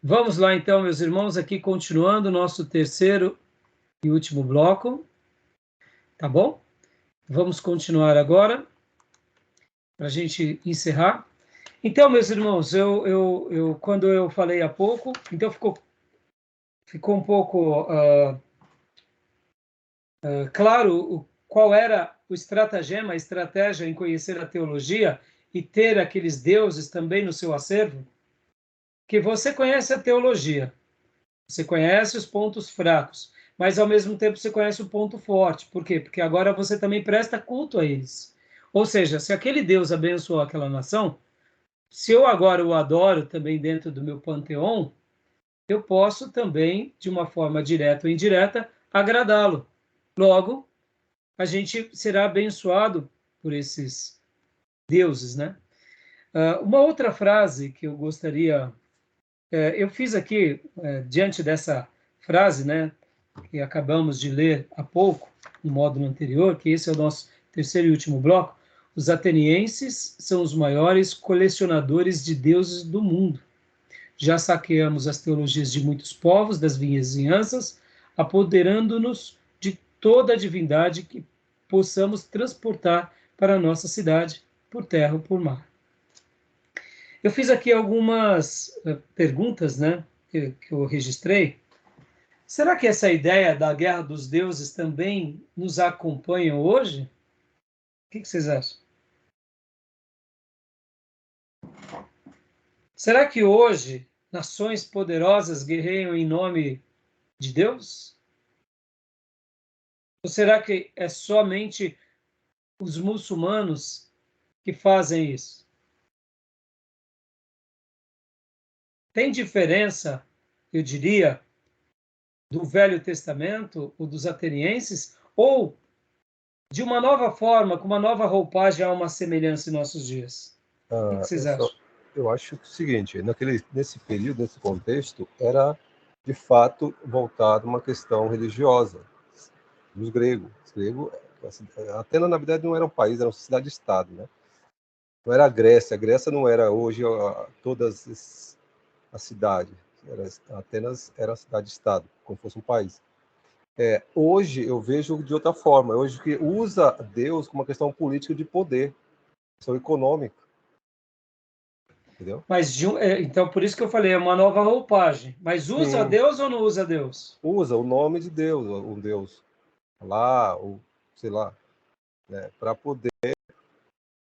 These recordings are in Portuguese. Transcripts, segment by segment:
Vamos lá, então, meus irmãos, aqui continuando o nosso terceiro e último bloco, tá bom? Vamos continuar agora, para a gente encerrar. Então, meus irmãos, quando eu falei há pouco, então ficou um pouco claro qual era o estratagema, a estratégia em conhecer a teologia e ter aqueles deuses também no seu acervo, que você conhece a teologia, você conhece os pontos fracos, mas ao mesmo tempo você conhece o ponto forte. Por quê? Porque agora você também presta culto a eles. Ou seja, se aquele Deus abençoou aquela nação, se eu agora o adoro também dentro do meu panteão, eu posso também, de uma forma direta ou indireta, agradá-lo. Logo, a gente será abençoado por esses deuses, né? Uma outra frase que eu gostaria, eu fiz aqui, diante dessa frase, né, que acabamos de ler há pouco, no módulo anterior, que esse é o nosso terceiro e último bloco, os atenienses são os maiores colecionadores de deuses do mundo. Já saqueamos as teologias de muitos povos das vizinhanças, apoderando-nos de toda a divindade que possamos transportar para a nossa cidade, por terra ou por mar. Eu fiz aqui algumas perguntas, né, que eu registrei. Será que essa ideia da guerra dos deuses também nos acompanha hoje? O que vocês acham? Será que hoje nações poderosas guerreiam em nome de Deus? Ou será que é somente os muçulmanos que fazem isso? Tem diferença, eu diria, do Velho Testamento, ou dos atenienses, ou de uma nova forma, com uma nova roupagem, há uma semelhança em nossos dias? O que vocês acham? Eu acho que é o seguinte, nesse período, nesse contexto, era de fato voltado uma questão religiosa dos gregos. Atenas, na verdade, não era um país, era uma cidade-estado, né? Não era a Grécia não era hoje todas a cidade. Atenas era a cidade-estado, como fosse um país. Hoje eu vejo de outra forma. Hoje que usa Deus como uma questão política de poder, questão econômica, entendeu? Mas então por isso que eu falei, é uma nova roupagem. Mas usa Sim, Deus ou não usa Deus? usa o nome de Deus, um Deus lá, ou sei lá, né, para poder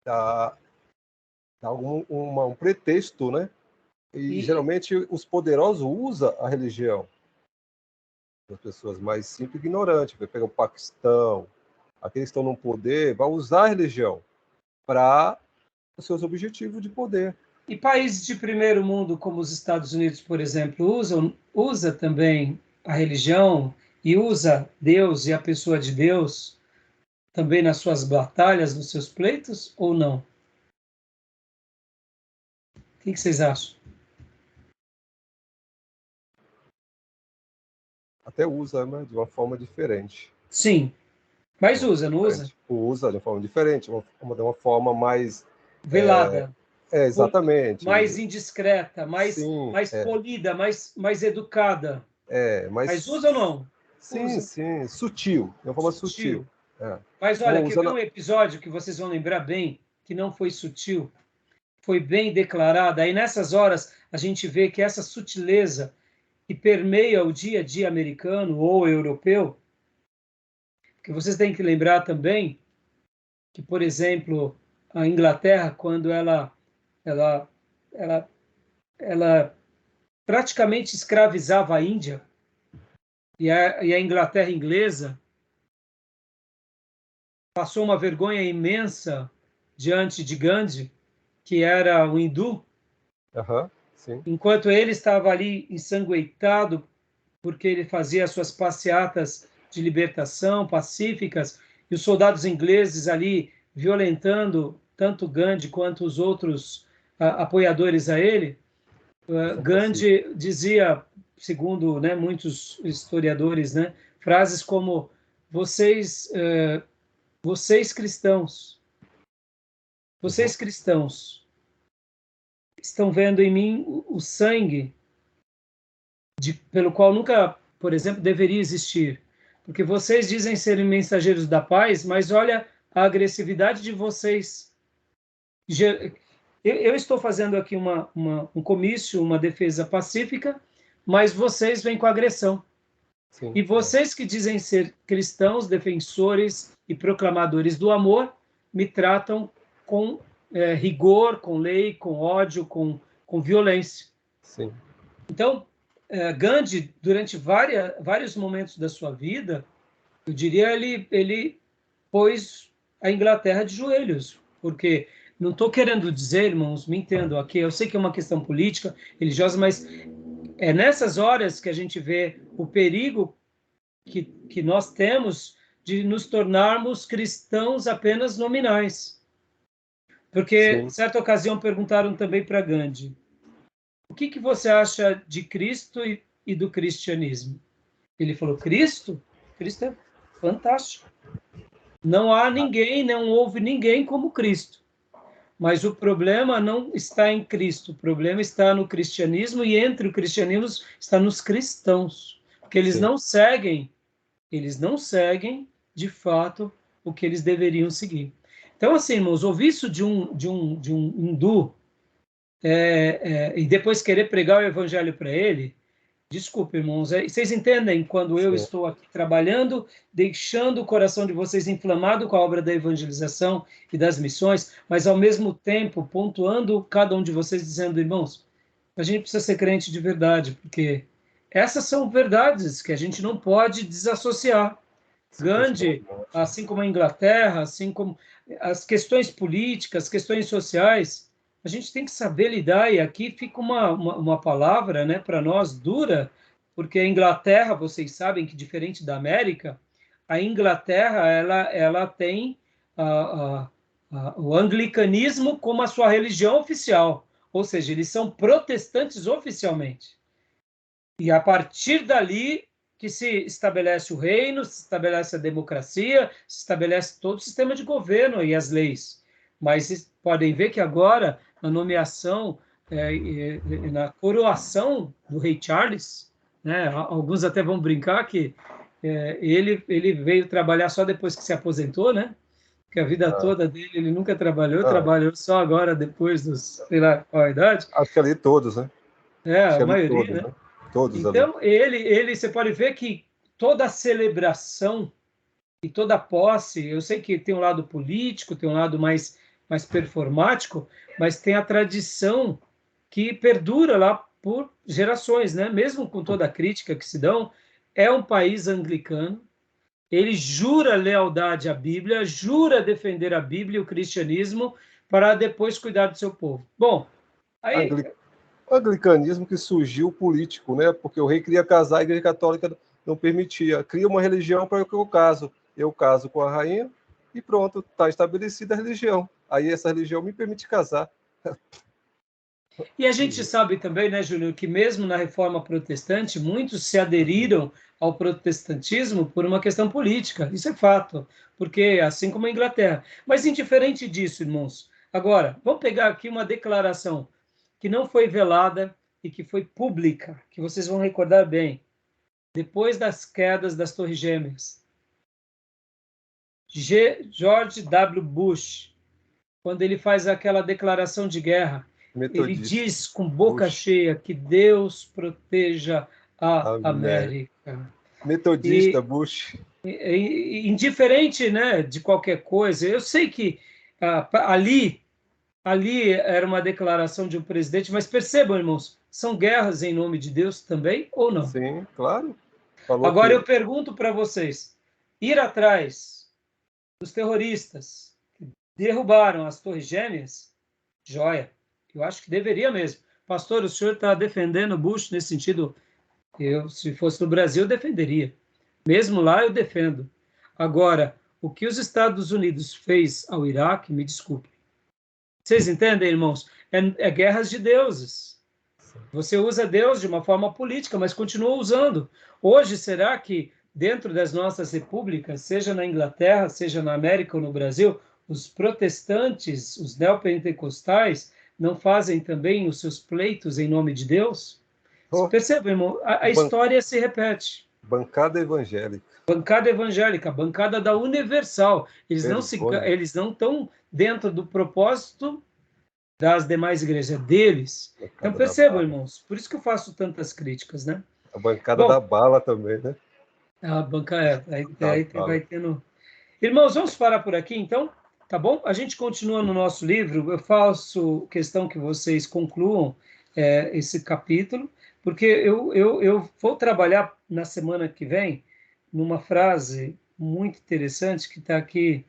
dar um pretexto, né? E E, geralmente os poderosos usam a religião. As pessoas mais simples e ignorantes, vai pegar o Paquistão, aqueles que estão no poder, vai usar a religião para os seus objetivos de poder. e países de primeiro mundo, como os Estados Unidos, por exemplo, usa também a religião e usa Deus e a pessoa de Deus também nas suas batalhas, nos seus pleitos, ou não? O que vocês acham? Até usa, né, de uma forma diferente. Sim, mas usa, não usa? Usa de uma forma diferente, de uma forma mais... Velada, exatamente. mais indiscreta, Sim, mais polida, mais educada. Mas mas... usa ou não? Sim, Usa. sim, sutil, de uma forma sutil. Sutil. Mas olha, Como quer ver usando... um episódio que vocês vão lembrar bem, que não foi sutil, foi bem declarado. Aí nessas horas a gente vê que essa sutileza que permeia o dia a dia americano ou europeu, que vocês têm que lembrar também que, por exemplo, a Inglaterra, quando ela, ela, ela praticamente escravizava a Índia, e a Inglaterra inglesa passou uma vergonha imensa diante de Gandhi, que era um hindu, sim. enquanto ele estava ali ensanguentado, porque ele fazia as suas passeatas de libertação pacíficas, e os soldados ingleses ali violentando tanto Gandhi quanto os outros apoiadores a ele. Gandhi dizia, segundo, né, muitos historiadores, né, frases como vocês cristãos, vocês cristãos estão vendo em mim o sangue pelo qual nunca, por exemplo, deveria existir. Porque vocês dizem serem mensageiros da paz, mas olha a agressividade de vocês. Eu estou fazendo aqui um comício, uma defesa pacífica, mas vocês vêm com agressão. Sim. E vocês que dizem ser cristãos, defensores e proclamadores do amor, me tratam com rigor, com lei, com ódio, com violência. Sim. Então, Gandhi, durante vários momentos da sua vida, eu diria, ele pôs a Inglaterra de joelhos, porque não estou querendo dizer, irmãos, me entendam aqui, eu sei que é uma questão política, religiosa, mas é nessas horas que a gente vê o perigo que nós temos de nos tornarmos cristãos apenas nominais. Porque, em certa ocasião, perguntaram também para Gandhi, o que você acha de Cristo e do cristianismo? Ele falou, Cristo é fantástico. Não há ninguém, não houve ninguém como Cristo. Mas o problema não está em Cristo, o problema está no cristianismo, e entre o cristianismo está nos cristãos. Porque eles não seguem, de fato, o que eles deveriam seguir. Então, assim, irmãos, ouvir isso de um hindu, e depois querer pregar o evangelho para ele, desculpe, irmãos, vocês entendem quando eu estou aqui trabalhando, deixando o coração de vocês inflamado com a obra da evangelização e das missões, mas ao mesmo tempo pontuando cada um de vocês, dizendo, irmãos, a gente precisa ser crente de verdade, porque essas são verdades que a gente não pode desassociar. Gandhi, assim como a Inglaterra, assim como as questões políticas, questões sociais, a gente tem que saber lidar, e aqui fica uma palavra, né, para nós dura, porque a Inglaterra, vocês sabem que diferente da América, a Inglaterra ela tem o anglicanismo como a sua religião oficial, ou seja, eles são protestantes oficialmente. E a partir dali que se estabelece o reino, se estabelece a democracia, se estabelece todo o sistema de governo e as leis. Mas podem ver que agora, na nomeação, na coroação do rei Charles, né, alguns até vão brincar que ele veio trabalhar só depois que se aposentou, né? Que a vida toda dele ele nunca trabalhou só agora, depois dos, sei lá qual a idade. Acho que ali todos, né? A maioria, todos, né? Todos então, ali. você pode ver que toda a celebração e toda a posse, eu sei que tem um lado político, tem um lado mais performático, mas tem a tradição que perdura lá por gerações, né? Mesmo com toda a crítica que se dão, é um país anglicano, ele jura lealdade à Bíblia, jura defender a Bíblia e o cristianismo para depois cuidar do seu povo. Bom, aí... O anglicanismo que surgiu político, né? Porque o rei queria casar, a Igreja Católica não permitia. Cria uma religião para que eu caso. Eu caso com a rainha e pronto, está estabelecida a religião. Aí essa religião me permite casar. E a gente sabe também, né, Júnior, que mesmo na Reforma Protestante, muitos se aderiram ao protestantismo por uma questão política. Isso é fato, porque assim como a Inglaterra. Mas indiferente disso, irmãos, agora, vamos pegar aqui uma declaração que não foi velada e que foi pública, que vocês vão recordar bem. Depois das quedas das Torres Gêmeas, George W. Bush, quando ele faz aquela declaração de guerra, ele diz com boca cheia que Deus proteja a América. Metodista, Bush. Indiferente, né, de qualquer coisa, eu sei que ali era uma declaração de um presidente, mas percebam, irmãos, são guerras em nome de Deus também ou não? Sim, claro. Agora eu pergunto para vocês, ir atrás dos terroristas que derrubaram as Torres Gêmeas, joia, eu acho que deveria mesmo. Pastor, o senhor está defendendo Bush nesse sentido? Eu, se fosse no Brasil, eu defenderia. Mesmo lá, eu defendo. Agora, o que os Estados Unidos fez ao Iraque, me desculpe. Vocês entendem, irmãos? É guerras de deuses. Você usa Deus de uma forma política, mas continua usando. Hoje, será que dentro das nossas repúblicas, seja na Inglaterra, seja na América ou no Brasil, os protestantes, os neopentecostais, não fazem também os seus pleitos em nome de Deus? Oh, Perceba, irmão, a história se repete. bancada evangélica. Bancada evangélica, bancada da Universal. Vergonha. Eles não estão dentro do propósito das demais igrejas, deles. Então Bancada da percebam, bala. irmãos, por isso que eu faço tantas críticas, né? A bancada Bom, da bala também, né? a banca Da vai bala. tendo. Irmãos, vamos parar por aqui então, tá bom? A gente continua no nosso livro. Eu faço questão que vocês concluam esse capítulo, porque eu vou trabalhar na semana que vem numa frase muito interessante que está aqui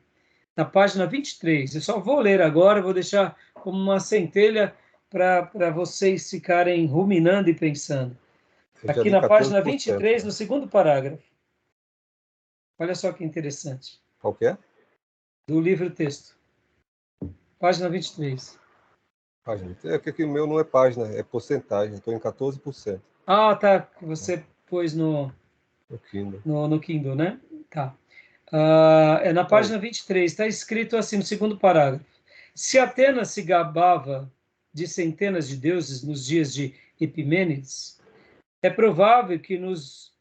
na página 23. Eu só vou ler agora, vou deixar como uma centelha para vocês ficarem ruminando e pensando. Eu já Aqui li na página 14%. 23, no segundo parágrafo. Olha só que interessante. Qual que é? Do livro texto. Página 23. Página. É porque aqui o meu não é página, é porcentagem. Estou em 14%. Ah, tá. Que você pôs No Kindle. no Kindle, né? Tá. É na Aí. página 23. Está escrito assim no segundo parágrafo. Se Atenas se gabava de centenas de deuses nos dias de Epimênides, é provável que nos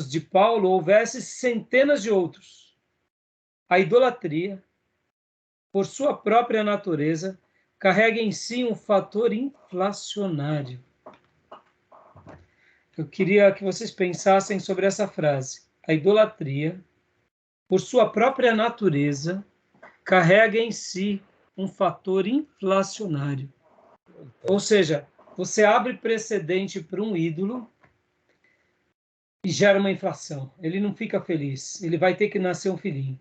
de Paulo houvesse centenas de outros. A idolatria, por sua própria natureza, carrega em si um fator inflacionário. Eu queria que vocês pensassem sobre essa frase. A idolatria, por sua própria natureza, carrega em si um fator inflacionário. Ou seja, você abre precedente para um ídolo e gera uma inflação. Ele não fica feliz. Ele vai ter que nascer um filhinho.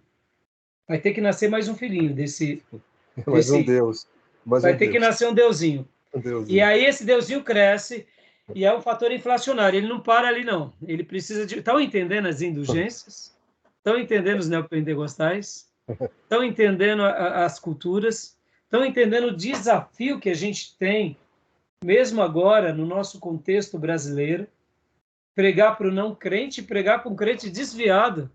Vai ter que nascer mais um filhinho Mais um desse. Deus. Mais Vai um ter que Deus. nascer um deusinho. Um E Deusinho. aí esse deusinho cresce e é um fator inflacionário. Ele não para ali, não. Ele precisa de... Estão entendendo as indulgências? Estão entendendo os neopentecostais? Estão entendendo as culturas? Estão entendendo o desafio que a gente tem, mesmo agora, no nosso contexto brasileiro? Pregar para o não crente e pregar para um crente desviado.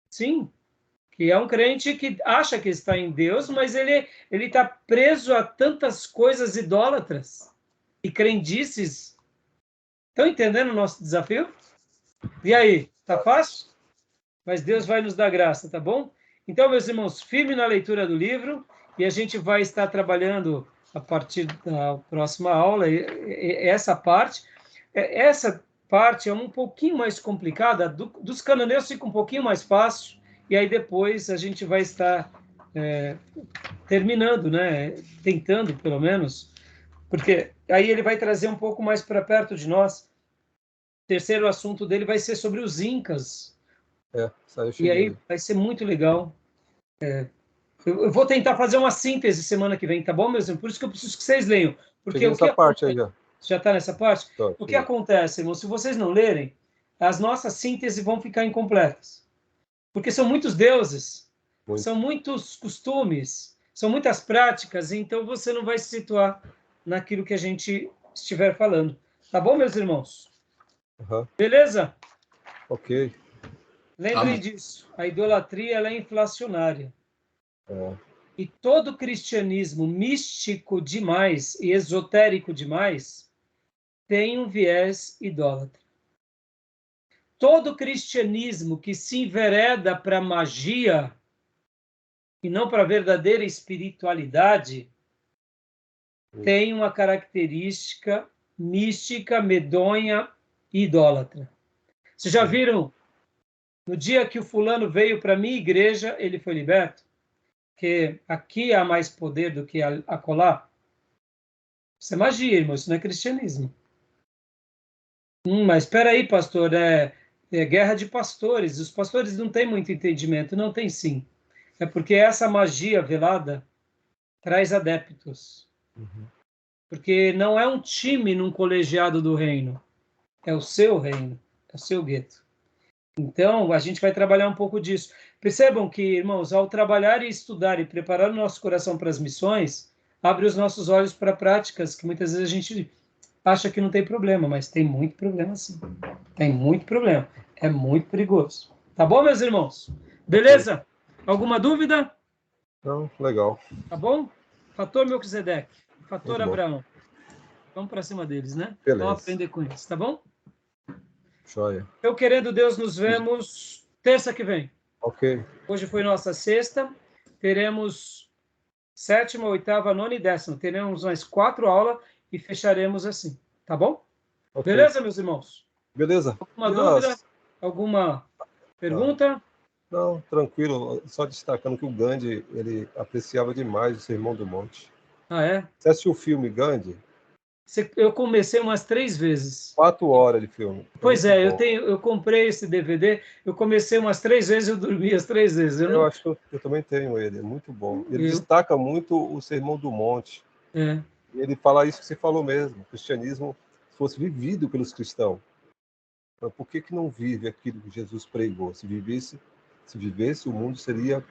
Sim, que é um crente que acha que está em Deus, mas ele está preso a tantas coisas idólatras e crendices. Estão entendendo o nosso desafio? E aí, tá fácil? Mas Deus vai nos dar graça, tá bom? Então, meus irmãos, firme na leitura do livro e a gente vai estar trabalhando a partir da próxima aula essa parte. Essa parte é um pouquinho mais complicada, dos cananeus fica um pouquinho mais fácil, e aí depois a gente vai estar terminando, né? Tentando, pelo menos, porque aí ele vai trazer um pouco mais para perto de nós. O terceiro assunto dele vai ser sobre os incas, Isso aí eu e aí cheguei. vai ser muito legal. Eu vou tentar fazer uma síntese semana que vem, tá bom, meus irmãos? Por isso que eu preciso que vocês leiam, porque Cheguei o que nessa parte aí acontece... já. Já está nessa parte? Tá, O que cheguei. acontece, irmão? Se vocês não lerem, as nossas sínteses vão ficar incompletas. Porque são muitos deuses, Muito. são muitos costumes, são muitas práticas, então você não vai se situar naquilo que a gente estiver falando. Tá bom, meus irmãos? Uhum. Beleza? Ok. Lembrem disso. A idolatria ela é inflacionária. É. E todo cristianismo místico demais e esotérico demais tem um viés idólatra. Todo cristianismo que se envereda para magia e não para a verdadeira espiritualidade tem uma característica mística, medonha e idólatra. Vocês já viram? No dia que o fulano veio para a minha igreja, ele foi liberto? Que aqui há mais poder do que acolá? Isso é magia, irmão, isso não é cristianismo. Mas espera aí, pastor, é guerra de pastores. Os pastores não têm muito entendimento. Não tem sim. É porque essa magia velada traz adeptos. Uhum. Porque não é um time num colegiado do reino. É o seu reino. É o seu gueto. Então, a gente vai trabalhar um pouco disso. Percebam que, irmãos, ao trabalhar e estudar e preparar o nosso coração para as missões, abre os nossos olhos para práticas que muitas vezes a gente acha que não tem problema, mas tem muito problema sim. Tem muito problema. É muito perigoso. Tá bom, meus irmãos? Beleza? Alguma dúvida? Então, legal. Tá bom? Fator Melquisedeque. Fator Abraão. Vamos para cima deles, né? Beleza. Vamos aprender com eles, tá bom? Joia. Eu querendo Deus, nos vemos terça que vem. Ok. Hoje foi nossa sexta. Teremos 7ª, 8ª, 9ª e 10ª. Teremos mais 4 aulas e fecharemos assim, tá bom? Okay. Beleza, meus irmãos? Beleza. Alguma dúvida? Alguma pergunta? Não, tranquilo. Só destacando que o Gandhi, ele apreciava demais o Sermão do Monte. Ah, é? Você assistiu o filme Gandhi? Eu comecei umas 3 vezes. 4 horas de filme. Pois é, eu comprei esse DVD, eu comecei umas 3 vezes e eu dormi as 3 vezes. Eu acho que eu também tenho ele, é muito bom. Ele destaca muito o Sermão do Monte. É. Ele fala isso que você falou mesmo, o cristianismo fosse vivido pelos cristãos. Mas por que não vive aquilo que Jesus pregou? Se vivesse, o mundo seria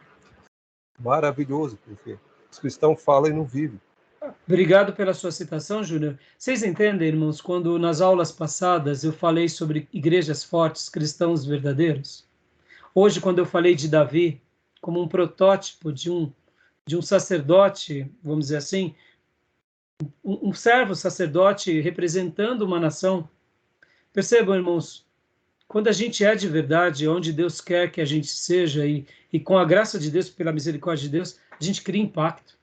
maravilhoso, porque os cristãos falam e não vivem. Obrigado pela sua citação, Júnior. Vocês entendem, irmãos, quando nas aulas passadas eu falei sobre igrejas fortes, cristãos verdadeiros? Hoje, quando eu falei de Davi como um protótipo de um sacerdote, vamos dizer assim, um servo sacerdote representando uma nação. Percebam, irmãos, quando a gente é de verdade, onde Deus quer que a gente seja, e com a graça de Deus, pela misericórdia de Deus, a gente cria impacto.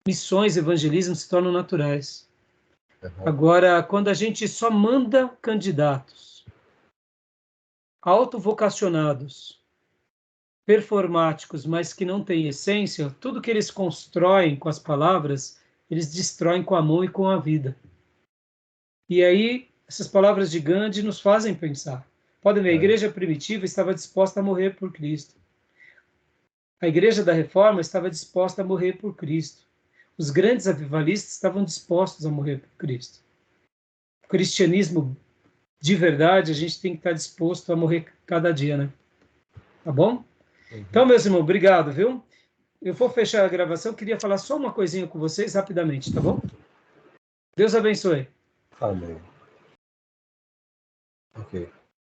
Missões, evangelismo se tornam naturais. Agora, quando a gente só manda candidatos autovocacionados, performáticos, mas que não têm essência, tudo que eles constroem com as palavras, eles destroem com a mão e com a vida. E aí, essas palavras de Gandhi nos fazem pensar. Podem ver, a igreja primitiva estava disposta a morrer por Cristo. A igreja da Reforma estava disposta a morrer por Cristo. Os grandes avivalistas estavam dispostos a morrer por Cristo. O cristianismo de verdade, a gente tem que estar disposto a morrer cada dia, né? Tá bom? Então, meus irmãos, obrigado, viu? Eu vou fechar a gravação, queria falar só uma coisinha com vocês rapidamente, tá bom? Deus abençoe. Amém. Ok.